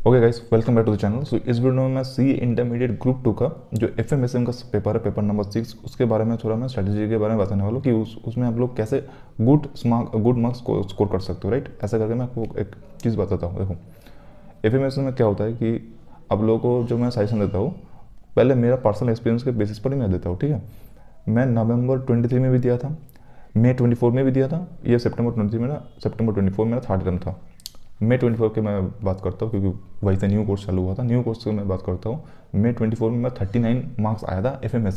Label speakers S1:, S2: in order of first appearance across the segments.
S1: Okay guys, welcome back to the channel. So इस वीडियो में मैं सी इंटरमीडिएट ग्रुप 2 का जो एफएमएसएम का पेपर है, पेपर नंबर 6, उसके बारे में थोड़ा मैं स्ट्रेटेजी के बारे में बताने वाला हूँ कि उसमें आप लोग कैसे गुड मार्क्स को स्कोर कर सकते हो, राइट। ऐसा करके मैं आपको एक चीज़ बताता हूँ। देखो, एफएमएसएम में क्या होता है कि आप लोगों को जो मैं सजेशन देता हूँ, पहले मेरा पर्सनल एक्सपीरियंस के बेसिस पर ही मैं देता हूँ, ठीक है। मैं नवंबर 23 में भी दिया था, मई 24 में भी दिया था, ये सितंबर 24 मेरा थर्ड टर्म था। मई 24 की मैं बात करता हूँ क्योंकि वही से न्यू कोर्स चालू हुआ था। न्यू कोर्स की मैं बात करता हूँ, मई 24 में मैं 39 मार्क्स आया था एफ में।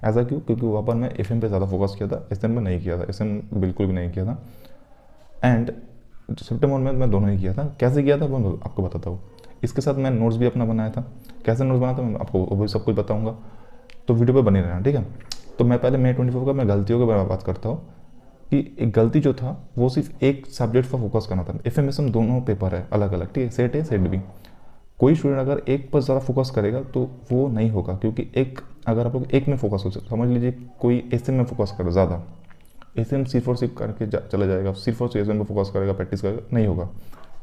S1: ऐसा क्यों? क्योंकि वहाँ पर मैं एफ पे ज़्यादा फोकस किया था, एस में नहीं किया था, एस बिल्कुल भी नहीं किया था। एंड सितंबर में मैं दोनों ही किया था। कैसे किया था मैं आपको बताता हूँ। इसके साथ मैं नोट्स भी अपना बनाया था। कैसे नोट्स बनाया था मैं आपको वो भी सब कुछ बताऊँगा, तो वीडियो पर बनी रहना, ठीक है। तो मैं पहले मई 24 का मैं गलतियों के बारे में बात करता हूँ कि एक गलती जो था वो सिर्फ एक सब्जेक्ट पर फोकस करना था। एफ में दोनों पेपर है अलग अलग, ठीक है, सेट है सेट भी। कोई स्टूडेंट अगर एक पर ज़्यादा फोकस करेगा तो वो नहीं होगा, क्योंकि एक अगर आप लोग एक में फोकस हो, समझ लीजिए कोई एस में फोकस करे ज़्यादा, एस एम सिर्फ और सिर्फ करके चला जाएगा, सिर्फ और सिर्फ एस एम पर फोकस करेगा, प्रैक्टिस करेगा, नहीं होगा।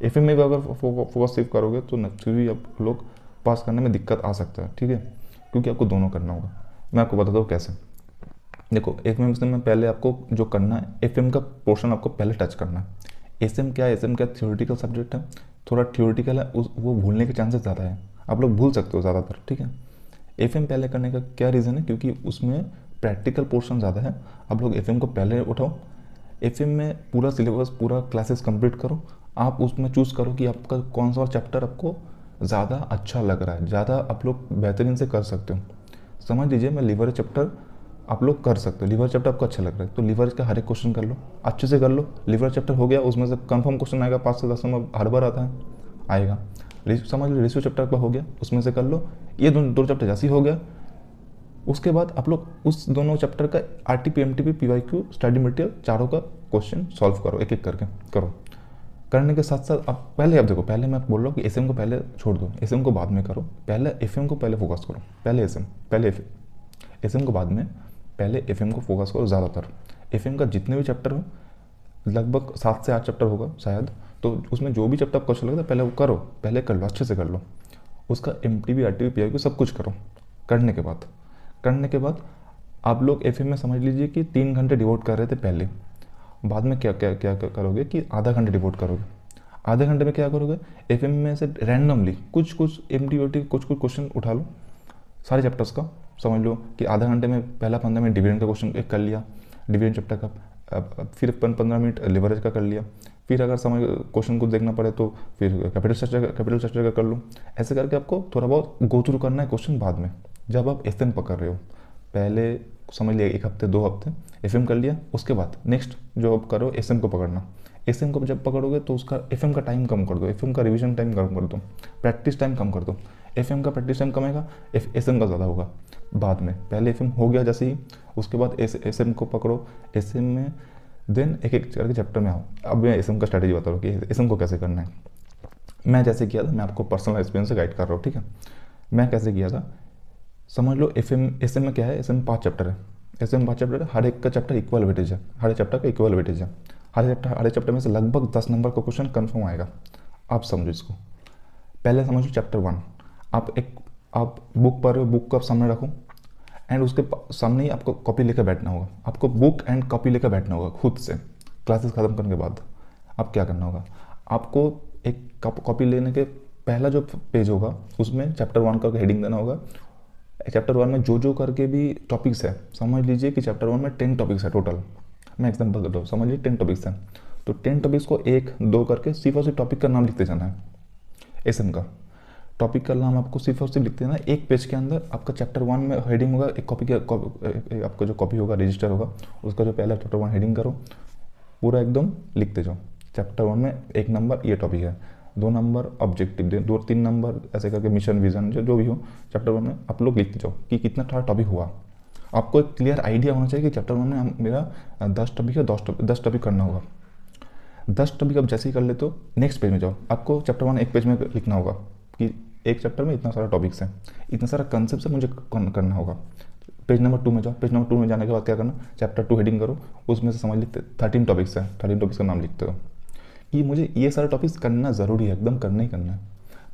S1: एफ में भी अगर फोकस सिर्फ करोगे तो फिर भी आप लोग पास करने में दिक्कत आ सकता है, ठीक है, क्योंकि आपको दोनों करना होगा। मैं आपको बताता हूँ कैसे। देखो, एफ में पहले आपको जो करना है, एफ का पोर्शन आपको पहले टच करना है। एस एम क्या थ्योरेटिकल सब्जेक्ट है, थोड़ा थ्योरेटिकल है, वो भूलने के चांसेस ज़्यादा है, आप लोग भूल सकते हो ज़्यादातर, ठीक है। एफ पहले करने का क्या रीज़न है? क्योंकि उसमें प्रैक्टिकल पोर्शन ज़्यादा है। आप लोग एफ को पहले उठाओ, एफ में पूरा सिलेबस, पूरा क्लासेस कंप्लीट करो। आप उसमें चूज़ करो कि आपका कौन सा चैप्टर आपको ज़्यादा अच्छा लग रहा है, ज़्यादा आप लोग बेहतरीन से कर सकते हो। समझ लीजिए मैं लीवर चैप्टर आप लोग कर सकते हो, लीवर चैप्टर आपको अच्छा लग रहा है तो लीवर का हर एक क्वेश्चन कर लो, अच्छे से कर लो। लीवर चैप्टर हो गया, उसमें से कंफर्म क्वेश्चन आएगा, 5 से 10 नंबर हर बार आता है, आएगा। समझ लो रेशियो चैप्टर का हो गया, उसमें से कर लो। ये दो चैप्टर जैसे ही हो गया, उसके बाद आप लोग उस दोनों चैप्टर का R T P M T P P Y Q study material चारों का क्वेश्चन सॉल्व करो, एक एक करके करो। करने के साथ साथ आप देखो, पहले मैं बोल रहा हूँ कि एस को पहले छोड़ दो, एस को बाद में करो, पहले एफ को पहले फोकस करो, पहले पहले एस को बाद में, पहले एफ को फोकस करो ज़्यादातर। एफ का जितने भी चैप्टर हो, लगभग 7 से 8 चैप्टर होगा शायद, तो उसमें जो भी चैप्टर आपको अच्छा लगता है पहले वो करो, पहले कर लो, अच्छे से कर लो। उसका M T V R T V P I Q सब कुछ करो। करने के बाद आप लोग एफ में समझ लीजिए कि 3 घंटे डिवोट कर रहे थे पहले, बाद में क्या क्या क्या करोगे कि आधा घंटे डिवोट करोगे। आधे घंटे में क्या करोगे, एफ में से रैंडमली कुछ कुछ एम टी ओ टी कुछ कुछ क्वेश्चन उठा लो, सारे चैप्टर्स का। समझ लो कि आधा घंटे में पहला 15 मिनट डिवीजन का क्वेश्चन एक कर लिया, डिवीजन चैप्टर का, फिर 15 मिनट लिवरेज का कर लिया, फिर अगर समझ क्वेश्चन को देखना पड़े तो फिर कैपिटल स्ट्रक्चर का कर लो। ऐसे करके आपको थोड़ा बहुत गो थ्रू करना है क्वेश्चन बाद में, जब आप एस पकड़ रहे हो। पहले समझ लिया 1 हफ्ते 2 हफ्ते एफ कर लिया, उसके बाद नेक्स्ट जो आप करो एस को पकड़ना। एस को जब पकड़ोगे तो उसका एफ का टाइम कम कर दो, एफ का रिविजन टाइम कम कर दो, प्रैक्टिस टाइम कम कर दो। एफ का प्रैक्टिस टाइम कमेगा, एस का ज़्यादा होगा बाद में। पहले एफ हो गया जैसे ही, उसके बाद एस को पकड़ो, एस में देन एक एक करके चैप्टर में आओ। अब मैं एस का स्ट्रैटेजी बता रहा हूँ कि एस को कैसे करना है। मैं जैसे किया था, मैं आपको पर्सनल एक्सपीरियंस से गाइड कर रहा हूँ, ठीक है। मैं कैसे किया था, समझ लो एस में क्या है, एस 5 चैप्टर है, एस 5 चैप्टर है, हर एक का चैप्टर इक्वल वेटेज है, हर एक चैप्टर का इक्वल वेटेज है। हर एक चैप्टर में से लगभग 10 नंबर का क्वेश्चन कन्फर्म आएगा। आप समझो इसको, पहले समझो चैप्टर 1, आप बुक पढ़ रहे हो, बुक को आप सामने रखो, एंड उसके सामने ही आपको कॉपी लेकर बैठना होगा। आपको बुक एंड कॉपी लेकर बैठना होगा खुद से। क्लासेस ख़त्म करने के बाद अब क्या करना होगा, आपको एक कॉपी लेने के पहला जो पेज होगा उसमें चैप्टर 1 का हेडिंग देना होगा। चैप्टर 1 में जो करके भी टॉपिक्स है, समझ लीजिए कि चैप्टर 1 में 10 टॉपिक्स है टोटल। मैं एग्जाम्पल देता हूँ, समझ लीजिए 10 टॉपिक्स हैं, तो 10 टॉपिक्स को 1 2 करके सिर्फ और सिर्फ टॉपिक का नाम लिखते जाना है। एस का टॉपिक का नाम आपको सिर्फ और सिर्फ लिखते देना। एक पेज के अंदर आपका चैप्टर 1 में हेडिंग होगा, एक कॉपी का आपका जो कॉपी होगा, रजिस्टर होगा, उसका जो पहला चैप्टर 1 हेडिंग करो, पूरा एकदम लिखते जाओ। चैप्टर 1 में 1 नंबर ये टॉपिक है, 2 नंबर ऑब्जेक्टिव दे, 2-3 नंबर ऐसे करके मिशन विजन जो भी हो चैप्टर 1 में आप लोग लिखते जाओ कि कितना टॉपिक हुआ। आपको एक क्लियर आइडिया होना चाहिए कि चैप्टर 1 में मेरा 10 टॉपिक है, 10 टॉपिक करना होगा। 10 टॉपिक आप जैसे ही कर लेते हो, नेक्स्ट पेज में जाओ, आपको चैप्टर 1 एक पेज में लिखना होगा कि एक चैप्टर में इतना सारा टॉपिक्स हैं, इतना सारा कंसेप्ट है, मुझे करना होगा। पेज नंबर 2 में जाओ, पेज नंबर 2 में जाने के बाद क्या करना, चैप्टर 2 हेडिंग करो, उसमें से समझ लिखते 13 टॉपिक्स है, 13 टॉपिक्स का नाम लिखते हो कि मुझे ये सारे टॉपिक्स करना ज़रूरी है, एकदम करना ही करना है।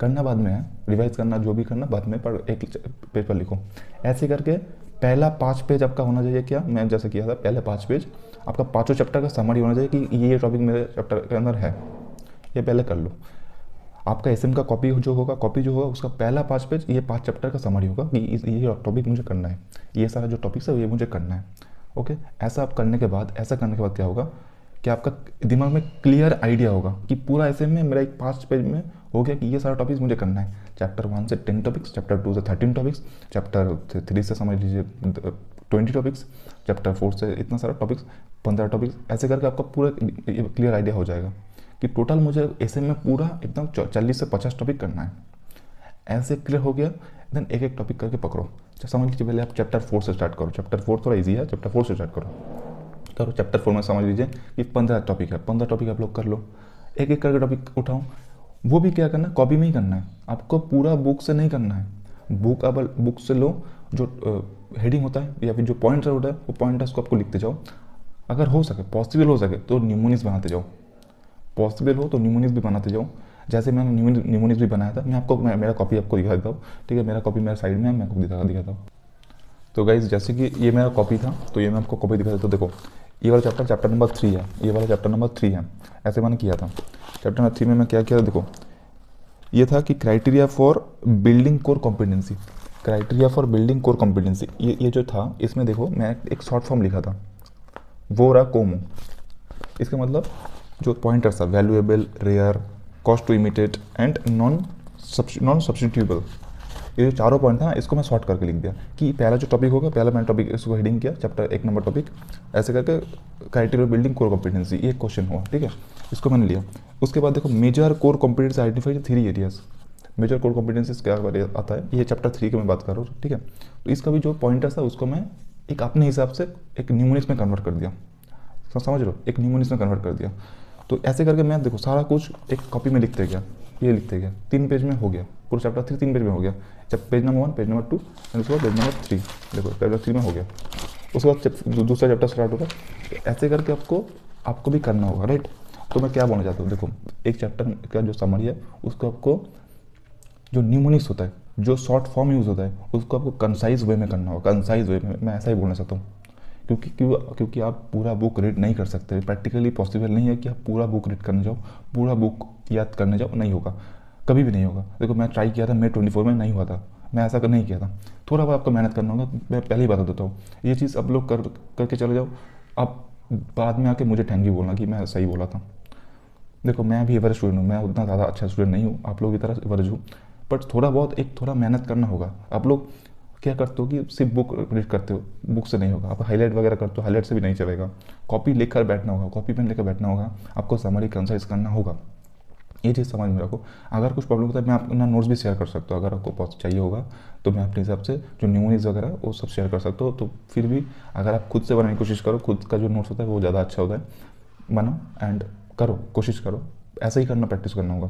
S1: करना बाद में है, रिवाइज करना जो भी करना बाद में, पर एक पेज पर लिखो। ऐसे करके पहला 5 पेज आपका होना चाहिए, क्या मैं जैसे किया था, पहले 5 पेज आपका 5 चैप्टर का समरी होना चाहिए कि ये टॉपिक मेरे चैप्टर के अंदर है, ये पहले कर लो। आपका एसएम का कॉपी जो होगा उसका पहला 5 पेज ये 5 चैप्टर का समरी होगा कि ये टॉपिक मुझे करना है, ये सारा जो टॉपिक्स है ये मुझे करना है। ओके, ऐसा करने के बाद क्या होगा कि आपका दिमाग में क्लियर आइडिया होगा कि पूरा एसएम में मेरा एक 5 पेज में हो गया कि ये सारा टॉपिक्स मुझे करना है। चैप्टर 1 से 10 टॉपिक्स, चैप्टर 2 से 13 टॉपिक्स, चैप्टर 3 से समझ लीजिए 20 टॉपिक्स, चैप्टर 4 से इतना सारा टॉपिक्स, 15 टॉपिक्स। ऐसे करके आपका पूरा क्लियर आइडिया हो जाएगा कि टोटल मुझे एसएम में पूरा एकदम 40 से 50 टॉपिक करना है। ऐसे क्लियर हो गया, देन एक एक टॉपिक करके पकड़ो। समझ लीजिए पहले आप चैप्टर 4 से स्टार्ट करो, चैप्टर 4 थोड़ा इजी है, चैप्टर 4 से स्टार्ट करो। चैप्टर 4 में समझ लीजिए कि 15 टॉपिक है, 15 टॉपिक आप लोग कर लो, एक एक करके टॉपिक उठाओ। वो भी क्या करना है, कॉपी में ही करना है, आपको पूरा बुक से नहीं करना है। बुक से लो, जो हेडिंग होता है या फिर जो पॉइंटर होता है वो पॉइंटर्स को आपको लिखते जाओ। अगर हो सके, पॉसिबल हो सके तो न्यूमोनिक्स बनाते जाओ, पॉसिबल हो तो न्यूमोनिक्स भी बनाते जाओ। जैसे मैंने न्यूमोनिक्स भी बनाया था, मैं आपको मेरा कॉपी आपको दिखा देता हूँ, ठीक है। मेरा कॉपी मेरे साइड में है, मैं आपको दिखाता हूँ। तो गाइज जैसे कि ये मेरा कॉपी था, तो ये मैं आपको कॉपी दिखा देता हूँ। देखो ये वाला चैप्टर नंबर 3 है, ये वाला चैप्टर नंबर 3 है। ऐसे मैंने किया था। चैप्टर नंबर 3 में मैं क्या किया था, देखो ये था कि criteria for building core competency, criteria for building core competency. ये जो था, इसमें देखो मैं एक शॉर्ट फॉर्म लिखा था, वो रहा कोमो। इसका मतलब जो पॉइंटर्स था, valuable, rare, cost to imitate and non substitutable, ये जो चारों पॉइंट था इसको मैं शॉर्ट करके लिख दिया कि पहला जो टॉपिक होगा, पहला मैंने टॉपिक इसको हेडिंग किया चैप्टर 1 नंबर टॉपिक, ऐसे करके क्राइटेरिया बिल्डिंग कोर कॉम्पिटेंसी, ये क्वेश्चन हुआ, ठीक है। इसको मैंने लिया। उसके बाद देखो major core competency identify 3 areas. Major core competencies क्या आता है, ये चैप्टर 3 के मैं बात कर रहा हूँ, ठीक है। तो इसका भी जो पॉइंटर्स था उसको मैं एक अपने हिसाब से एक न्यूमोनिक्स में कन्वर्ट कर दिया, समझ रहे हो, एक न्यूमोनिक्स में कन्वर्ट कर दिया। तो ऐसे करके मैं देखो सारा कुछ एक कॉपी में लिखते गया, ये लिखते गया, 3 पेज में हो गया, पूरा चैप्टर 3 3 पेज में हो गया। जब page number 1, page number 2 and उसके बाद पेज नंबर 3, देखो चैप्टर 3 में हो गया। उसके बाद दूसरा चैप्टर स्टार्ट होगा। ऐसे करके आपको भी करना होगा, राइट। तो मैं क्या बोलना चाहता हूँ, देखो एक चैप्टर का जो समरी है उसको आपको, जो न्यूमोनिक्स होता है, जो शॉर्ट फॉर्म यूज़ होता है, उसको आपको कंसाइज वे में करना होगा, कंसाइज वे में। मैं ऐसा ही बोलना चाहता हूँ, क्योंकि आप पूरा बुक रीड नहीं कर सकते, प्रैक्टिकली पॉसिबल नहीं है कि आप पूरा बुक रीड करने जाओ, पूरा बुक याद करने जाओ, नहीं होगा, कभी भी नहीं होगा। देखो मैं ट्राई किया था, May 24 में नहीं हुआ था, मैं ऐसा नहीं किया था। थोड़ा बहुत आपको मेहनत करना होगा, मैं पहले ही बता देता हूँ। ये चीज़ आप लोग करके चले जाओ, आप बाद में आके मुझे थैंक यू बोलना कि मैं सही बोला था। देखो मैं भी एवरेज स्टूडेंट हूँ, मैं उतना ज़्यादा अच्छा स्टूडेंट नहीं हूँ, आप लोग की तरह एवरेज हूँ, बट थोड़ा मेहनत करना होगा। आप लोग क्या करते हो कि सिर्फ बुक रीड करते हो, बुक से नहीं होगा। आप हाईलाइट वगैरह करते हो, हाईलाइट से भी नहीं चलेगा। कॉपी लेकर बैठना होगा, कॉपी पेन लेकर बैठना होगा, आपको समरी कंसाइज करना होगा। ये चीज़ समझ में रखो। अगर कुछ प्रॉब्लम होता है मैं अपना नोट्स भी शेयर कर सकता हूँ, अगर आपको चाहिए होगा तो मैं अपने हिसाब से जो न्यूमोनिक्स वगैरह वो सब शेयर कर सकता हूँ। तो फिर भी अगर आप खुद से बनाने की कोशिश करो, खुद का जो नोट्स होता है वो ज़्यादा अच्छा होता है। बनाओ एंड करो, कोशिश करो, ऐसे ही करना, प्रैक्टिस करना होगा।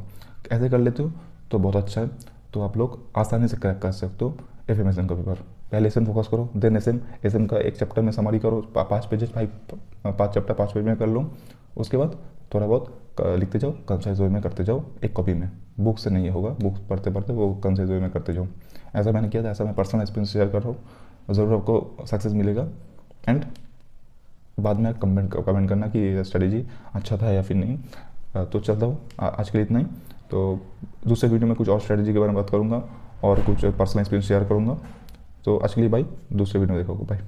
S1: ऐसे कर लेते हो तो बहुत अच्छा है। तो आप लोग आसानी से क्रैक कर सकते हो एफएमएसएम का पेपर। पहले एसएम फोकस करो, देन एसएम का एक चैप्टर में समरी करो, 5 पेजेस, 5 चैप्टर 5 पेज में कर लो। उसके बाद थोड़ा बहुत लिखते जाओ, कंसाइज वे में करते जाओ, एक कॉपी में, बुक से नहीं होगा, बुक पढ़ते पढ़ते वो कंसाइज वे में करते जाओ। ऐसा मैंने किया था, ऐसा मैं पर्सनल एक्सपीरियंस शेयर कर रहा हूँ, ज़रूर आपको सक्सेस मिलेगा। एंड बाद में कमेंट करना कि स्ट्रेटेजी अच्छा था या फिर नहीं। तो चलता हूँ, आज के लिए इतना ही। तो दूसरे वीडियो में कुछ और स्ट्रेटेजी के बारे में बात करूँगा और कुछ पर्सनल एक्सपीरियंस शेयर करूँगा। तो आज के लिए बाय, दूसरे वीडियो में देखोगे, बाय।